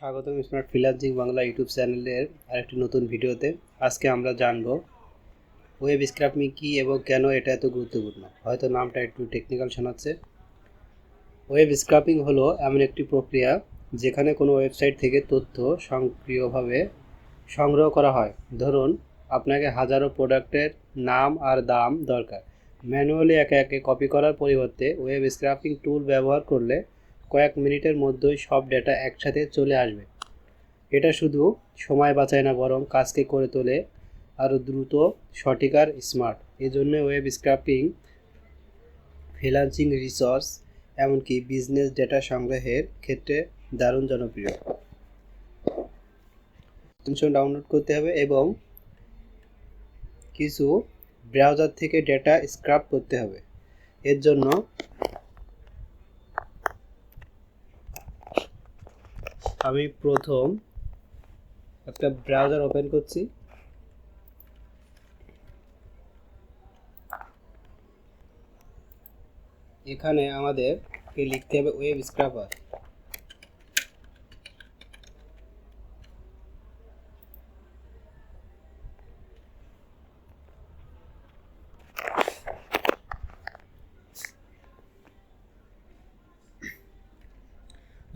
স্বাগতম smart freelancing Bangla YouTube চ্যানেলের আরেকটি নতুন ভিডিওতে। আজকে আমরা জানব ওয়েব স্ক্রাপিং কী এবং কেন এটা এত গুরুত্বপূর্ণ। হয়তো নামটা একটু টেকনিক্যাল শোনাচ্ছে। ওয়েব স্ক্রাপিং হলো এমন একটি প্রক্রিয়া যেখানে কোনো ওয়েবসাইট থেকে তথ্য সক্রিয়ভাবে সংগ্রহ করা হয়। ধরুন আপনাকে হাজারো প্রোডাক্টের নাম আর দাম দরকার। ম্যানুয়ালি একে একে কপি করার পরিবর্তে ওয়েব স্ক্রাপিং টুল ব্যবহার করলে কয়েক মিনিটের মধ্যেই সব ডেটা একসাথে চলে আসবে। এটা শুধু সময় বাঁচায় না, বরং কাজকে করে তোলে আরও দ্রুত, সঠিক আর স্মার্ট। এজন্য ওয়েব স্ক্রাপিং ফ্রিল্যান্সিং রিসোর্স এমনকি বিজনেস ডেটা সংগ্রহের ক্ষেত্রে দারুণ জনপ্রিয়। এক্সটেনশন ডাউনলোড করতে হবে এবং কিছু ব্রাউজার থেকে ডেটা স্ক্রাপ করতে হবে। এর জন্য আমি প্রথম একটা ব্রাউজার ওপেন করছি। এখানে আমাদেরকে লিখতে হবে ওয়েব স্ক্রাপার।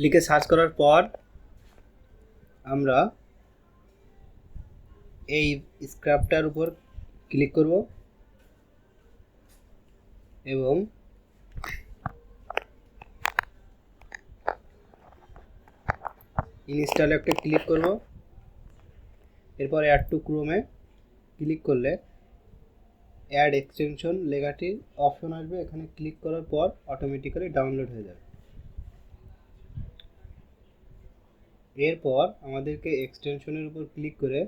লিখে সার্চ করার পর আমরা এই স্ক্রাপটার উপর ক্লিক করব এবং ইনস্টলে একটা ক্লিক করব। এরপর অ্যাড টু ক্রোমে ক্লিক করলে অ্যাড এক্সটেনশন লেখাটির অপশন আসবে। এখানে ক্লিক করার পর অটোমেটিক্যালি ডাউনলোড হয়ে যাবে। এরপর আমাদেরকে এক্সটেনশনের উপর ক্লিক করে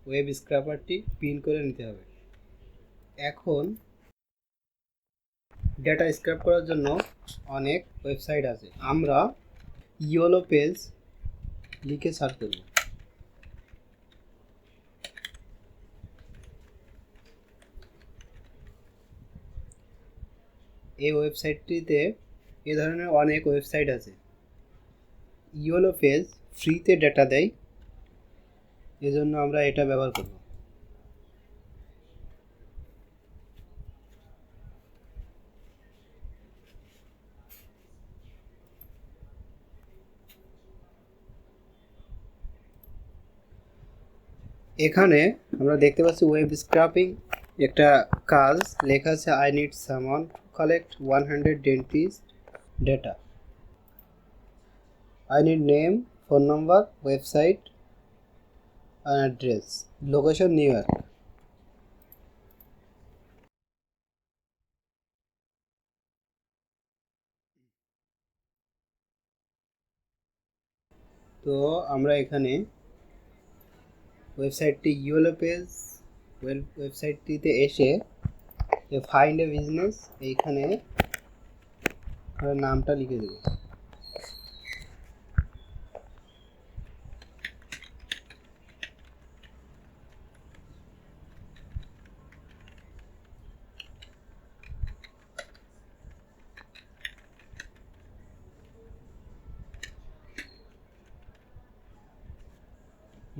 ওয়েব স্ক্রাপারটি পিন করে নিতে হবে। এখন ডেটা স্ক্রাপ করার জন্য অনেক ওয়েবসাইট আছে। আমরা ইয়েলো পেজ লিখে সার্চ করব। এই ওয়েবসাইটটিতে এ ধরনের অনেক ওয়েবসাইট আছে। ইয়েলো পেজ ফ্রিতে ডেটা দেয়, এজন্য আমরা এটা ব্যবহার করব। এখানে আমরা দেখতে পাচ্ছি ওয়েব স্ক্রাপিং একটা কাজ লেখা আছে। I need someone to collect 100 dentist data. I need name, phone number, website, address, location new York. তো আমরা এখানে ওয়েবসাইটটি ইয়েলো পেজ ওয়েবসাইটটিতে এসে ফাইন্ড এ বিজনেস এইখানে আমরা নামটা লিখে দেব।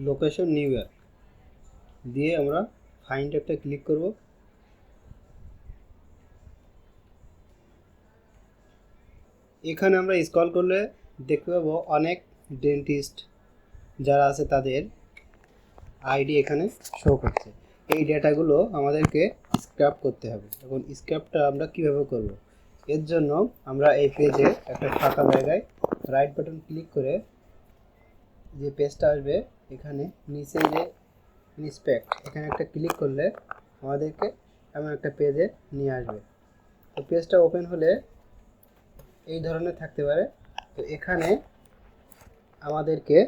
লোকেশন নিউ ইয়র্ক দিয়ে আমরা ফাইন্ড একটা ক্লিক করব। এখানে আমরা স্ক্রল করলে দেখতে পাবো অনেক ডেন্টিস্ট যারা আছে তাদের আইডি এখানে শো করছে। এই ডেটাগুলো আমাদেরকে স্ক্র্যাপ করতে হবে। এখন স্ক্র্যাপটা আমরা কিভাবে করব? এর জন্য আমরা এই পেজে একটা ফাঁকা জায়গায় রাইট বাটন ক্লিক করে যে পেজটা আসবে এখানে নিচে যে ইন্সপেক্ট এখানে একটা ক্লিক করলে আমাদেরকে এমন একটা পেজে নিয়ে আসবে। তো পেজটা ওপেন হলে এই ধরনের থাকতে পারে। তো এখানে আমাদেরকে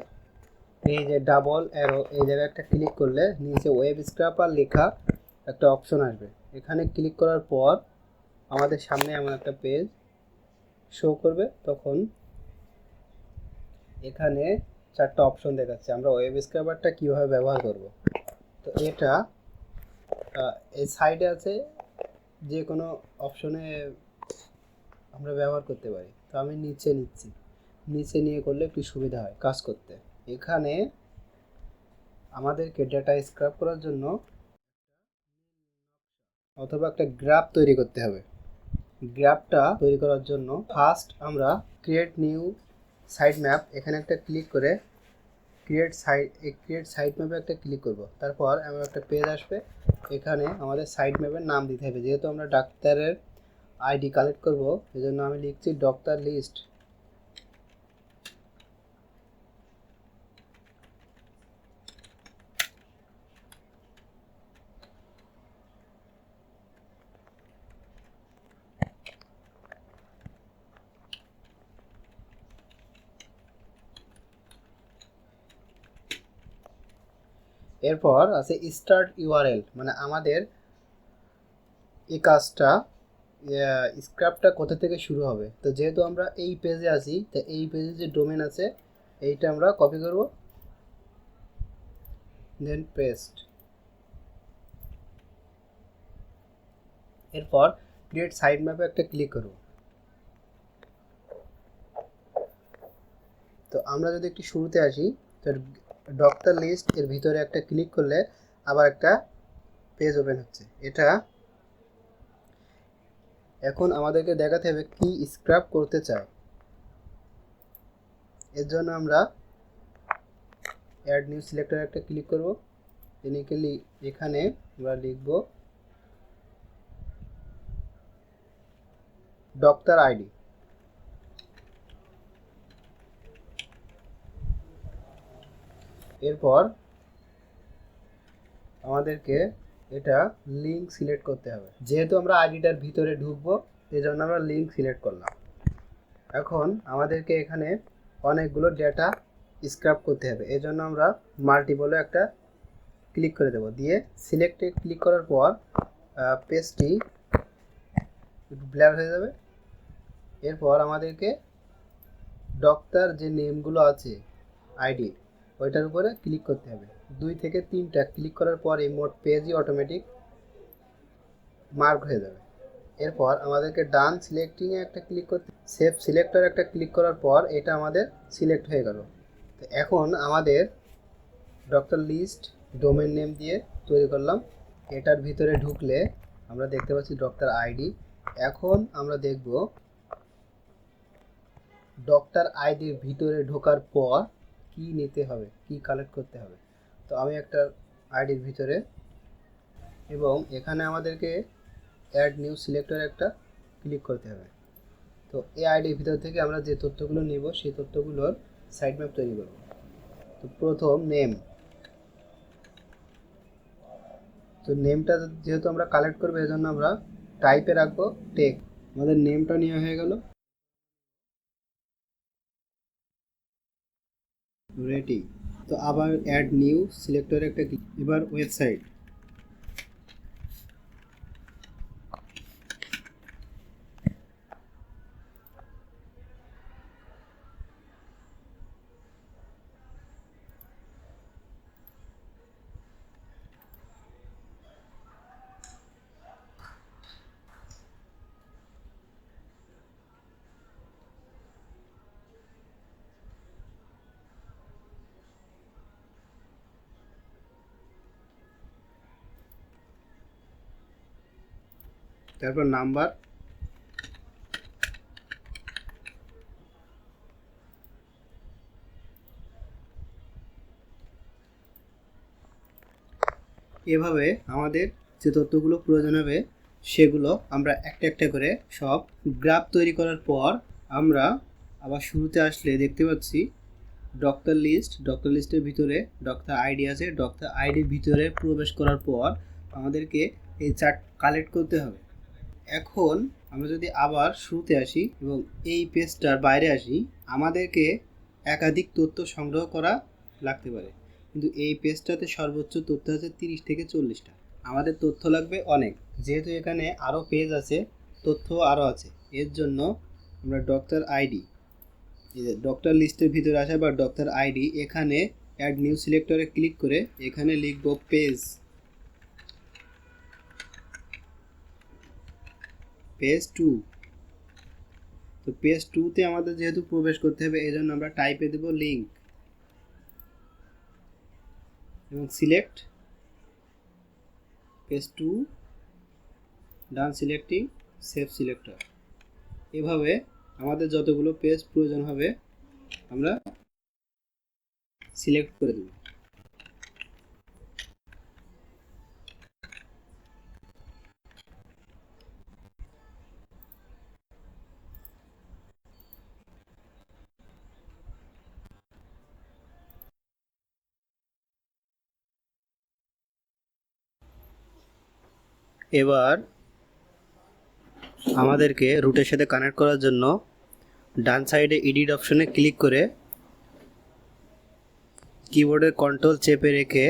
এই যে ডাবল অ্যারো এই জায়গায় একটা ক্লিক করলে নিচে ওয়েব স্ক্রাপার লেখা একটা অপশন আসবে। এখানে ক্লিক করার পর আমাদের সামনে এমন একটা পেজ শো করবে। তখন এখানে চারটা অপশন দেখাচ্ছে আমরা ওয়েব স্ক্রাপারটা কীভাবে ব্যবহার করব। তো এটা এই সাইডে আছে যে কোনো অপশনে আমরা ব্যবহার করতে পারি। তো আমি নিচে নিচ্ছি, নিচে নিয়ে করলে একটু সুবিধা হয় কাজ করতে। এখানে আমাদেরকে ডেটা স্ক্রাব করার জন্য অথবা একটা গ্রাফ তৈরি করতে হবে। গ্রাফটা তৈরি করার জন্য ফার্স্ট আমরা ক্রিয়েট নিউ সাইড ম্যাপ, এখানে একটা ক্লিক করে ক্রিয়েট সাইড ম্যাপে একটা ক্লিক করব। তারপর আমার একটা পেজ আসবে, এখানে আমাদের সাইড ম্যাপের নাম দিতে হবে। যেহেতু আমরা ডাক্তারের আইডি কালেক্ট করব, এজন্য আমি লিখছি ডক্টর লিস্ট। এরপর আছে স্টার্ট ইউআরএল, মানে আমাদের এই কাজটা স্ক্রাপ্টটা কোথা থেকে শুরু হবে। তো যেহেতু আমরা এই পেজে আছি, তো এই পেজে যে ডোমেন আছে এইটা আমরা কপি করব, দেন পেস্ট। এরপর ক্রিয়েট সাইড ম্যাপে একটা ক্লিক করব। তো আমরা যদি একটু শুরুতে আসি, তো ডক্টর লিস্ট এর ভিতরে একটা ক্লিক করলে আবার একটা পেজ ওপেন হচ্ছে। এটা এখন আমাদেরকে দেখাতে হবে কি স্ক্রাব করতে চাই। এর জন্য আমরা অ্যাড নিউ সিলেক্টরে একটা ক্লিক করব। এখানে আমরা লিখব ডক্টর আইডি। এরপর আমাদেরকে এটা লিঙ্ক সিলেক্ট করতে হবে। যেহেতু আমরা আইডিটার ভিতরে ঢুকবো, এই জন্য আমরা লিঙ্ক সিলেক্ট করলাম। এখন আমাদেরকে এখানে অনেকগুলো ডেটা স্ক্রাব করতে হবে, এই জন্য আমরা মাল্টিপলে একটা ক্লিক করে দেবো। দিয়ে সিলেক্টে ক্লিক করার পর পেজটি একটু ব্লার হয়ে যাবে। এরপর আমাদেরকে ডক্টর যে নেমগুলো আছে আইডি, ওইটার উপরে ক্লিক করতে হবে। 2 থেকে 3টা ক্লিক করার পর এই মোট পেজই অটোমেটিক মার্ক হয়ে যাবে। এরপর আমাদেরকে ডান সিলেক্টিংয়ে একটা ক্লিক করতে, সেভ সিলেক্টর একটা ক্লিক করার পর এটা আমাদের সিলেক্ট হয়ে গেল। তো এখন আমাদের ডক্টর লিস্ট ডোমেন নেম দিয়ে তৈরি করলাম। এটার ভিতরে ঢুকলে আমরা দেখতে পাচ্ছি ডক্টর আইডি। এখন আমরা দেখব ডক্টর আইডির ভিতরে ঢোকার পর কি নিতে হবে, কি কালেক্ট করতে হবে। তো আমি একটা আইডির ভিতরে, এবং এখানে আমাদেরকে অ্যাড নিউ সিলেক্টর একটা ক্লিক করতে হবে। তো এই আইডির ভিতর থেকে আমরা যে তথ্যগুলো নিব সেই তথ্যগুলোর সাইড ম্যাপ তৈরি করব। তো প্রথম নেম, তো নেমটা যেহেতু আমরা কালেক্ট করবো এজন্য আমরা টাইপে রাখবো টেক। আমাদের নেমটা নেওয়া হয়ে গেল, রেডি। তো আবার অ্যাড নিউ সিলেক্টরে একটা এবার ওয়েবসাইট। তারপর নাম্বার, এভাবে আমাদের যে তথ্যগুলো প্রয়োজন হবে সেগুলো আমরা একটা একটা করে সব গ্রাফ তৈরি করার পর আমরা আবার শুরুতে আসলে দেখতে পাচ্ছি ডক্টর লিস্টের ভিতরে ডক্টর আইডি আছে। ডক্টর আইডির ভিতরে প্রবেশ করার পর আমাদেরকে এই চার্ট কালেক্ট করতে হবে। এখন আমরা যদি আবার শুরুতে আসি এবং এই পেজটার বাইরে আসি, আমাদেরকে একাধিক তথ্য সংগ্রহ করা লাগতে পারে, কিন্তু এই পেজটাতে সর্বোচ্চ তথ্য আছে 30 থেকে 40টা। আমাদের তথ্য লাগবে অনেক, যেহেতু এখানে আরও পেজ আছে, তথ্য আরও আছে। এর জন্য আমরা ডক্টর আইডি, ডক্টর লিস্টের ভিতরে আসা বা ডক্টর আইডি, এখানে অ্যাড নিউ সিলেক্টরে ক্লিক করে এখানে লিখব পেজ। পেজ 2। তো পেজ 2-তে আমাদের যেহেতু প্রবেশ করতে হবে, এই জন্য আমরা টাইপে দেব লিঙ্ক এবং সিলেক্ট পেজ 2, ডান সিলেক্টিং সেভ সিলেক্টর। এভাবে আমাদের যতগুলো পেজ প্রয়োজন হবে আমরা সিলেক্ট করে দেব। এবার আমাদেরকে রুটের সাথে কানেক্ট করার জন্য ডান সাইডে এডিট অপশনে ক্লিক করে কিবোর্ডের কন্ট্রোল চেপে রেখে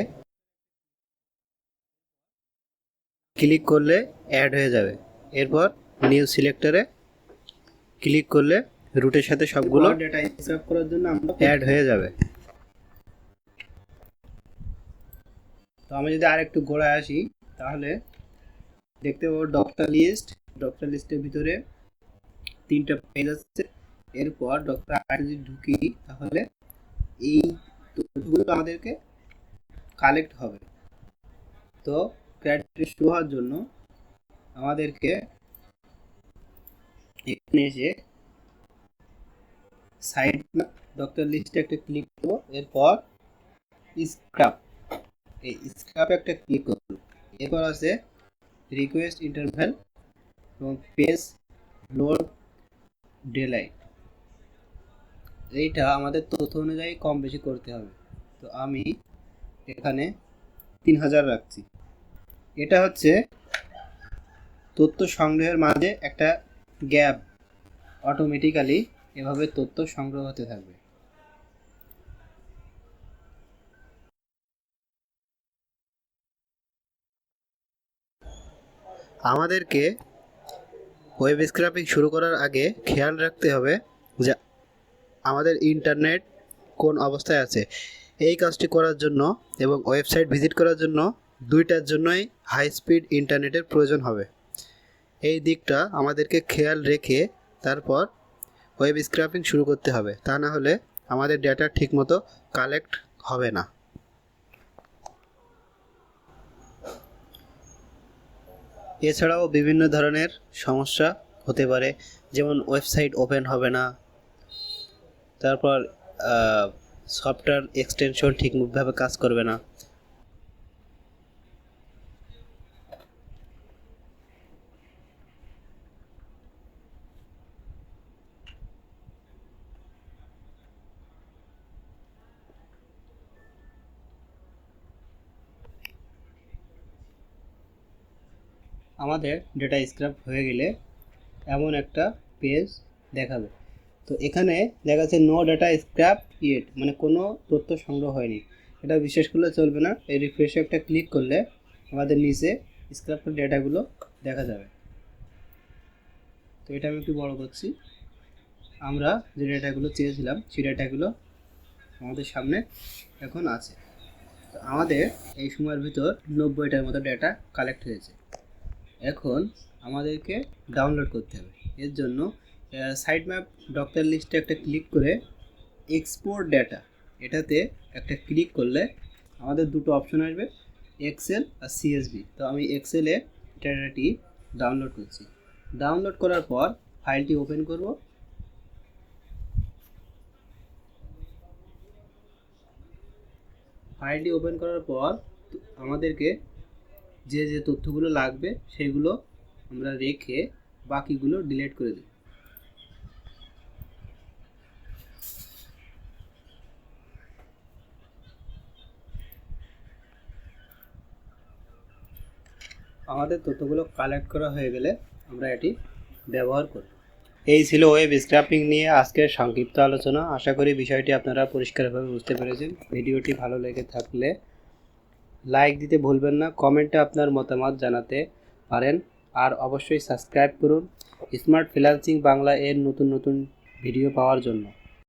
ক্লিক করলে অ্যাড হয়ে যাবে। এরপর নিউ সিলেক্টরে ক্লিক করলে রুটের সাথে সবগুলো ডেটা স্ক্রাপ করার জন্য আমরা অ্যাড হয়ে যাবে। তো আমি যদি আরেকটু গোড়ায় আসি তাহলে দেখতে পাবো ডক্টর লিস্টের ভিতরে 3টা পেজ আছে। এরপর ডক্টর যদি ঢুকি তাহলে এই তথ্যগুলো আমাদেরকে কালেক্ট হবে। তো ক্রাইটেরিয়া শো হওয়ার জন্য আমাদেরকে এখানে এসে সাইড ডক্টর লিস্টে একটা ক্লিক করব। এরপর স্ক্রাপ, এই স্ক্রাপে একটা ক্লিক করব। এরপর আছে রিকোয়েস্ট ইন্টারভ্যাল এবং পেজ লোড ডেলাইট। এইটা আমাদের তথ্য অনুযায়ী কম বেশি করতে হবে। তো আমি এখানে 3000 রাখছি। এটা হচ্ছে তথ্য সংগ্রহের মাঝে একটা গ্যাপ, অটোমেটিক্যালি এভাবে তথ্য সংগ্রহ হতে থাকবে। আমাদেরকে ওয়েব স্ক্র্যাপিং শুরু করার আগে খেয়াল রাখতে হবে যে আমাদের ইন্টারনেট কোন অবস্থায় আছে। এই কাজটি করার জন্য এবং ওয়েবসাইট ভিজিট করার জন্য দুইটার জন্যই হাই স্পিড ইন্টারনেটের প্রয়োজন হবে। এই দিকটা আমাদেরকে খেয়াল রেখে তারপর ওয়েব স্ক্র্যাপিং শুরু করতে হবে, তা না হলে আমাদের ডেটা ঠিকমতো কালেক্ট হবে না। এছাড়াও বিভিন্ন ধরনের সমস্যা হতে পারে, যেমন ওয়েবসাইট ওপেন হবে না, তারপর সফটওয়্যার এক্সটেনশন ঠিকভাবে কাজ করবে না। আমাদের ডেটা স্ক্র্যাপ হয়ে গেলে এমন একটা পেজ দেখাবে। তো এখানে দেখা যাচ্ছে নো ডেটা স্ক্র্যাপ ইয়েট, মানে কোনো তথ্য সংগ্রহ হয়নি। এটা বিশেষ করলে চলবে না। এই রিফ্রেশে একটা ক্লিক করলে আমাদের নিচে স্ক্র্যাপের ডেটাগুলো দেখা যাবে। তো এটা আমি একটু বড় করছি। আমরা যে ডেটাগুলো চেয়েছিলাম সেই ডেটাগুলো আমাদের সামনে এখন আছে। তো আমাদের এই সময়ের ভিতর 90টার মতো ডেটা কালেক্ট হয়েছে। এখন আমাদেরকে ডাউনলোড করতে হবে। এর জন্য সাইট ম্যাপ ডক্টর লিস্টে একটা ক্লিক করে এক্সপোর্ট ডেটা, এটাতে একটা ক্লিক করলে আমাদের দুটো অপশন আসবে, এক্সেল আর সিএসভি। তো আমি এক্সেলে ডেটাটি ডাউনলোড করছি। ডাউনলোড করার পর ফাইলটি ওপেন করব। ফাইলটি ওপেন করার পর আমাদেরকে যে যে তথ্যগুলো লাগবে সেগুলো আমরা রেখে বাকিগুলো ডিলিট করে দেব। আমাদের তথ্যগুলো কালেক্ট করা হয়ে গেলে আমরা এটি ব্যবহার করব। এই ছিল ওয়েব স্ক্র্যাপিং নিয়ে আজকের সংক্ষিপ্ত আলোচনা। আশা করি বিষয়টি আপনারা পরিষ্কারভাবে বুঝতে পেরেছেন। ভিডিওটি ভালো লেগে থাকলে লাইক দিতে ভুলবেন না, কমেন্টে আপনার মতামত জানাতে পারেন, আর অবশ্যই সাবস্ক্রাইব করুন স্মার্ট ফ্রিল্যান্সিং বাংলা এর নতুন নতুন ভিডিও পাওয়ার জন্য।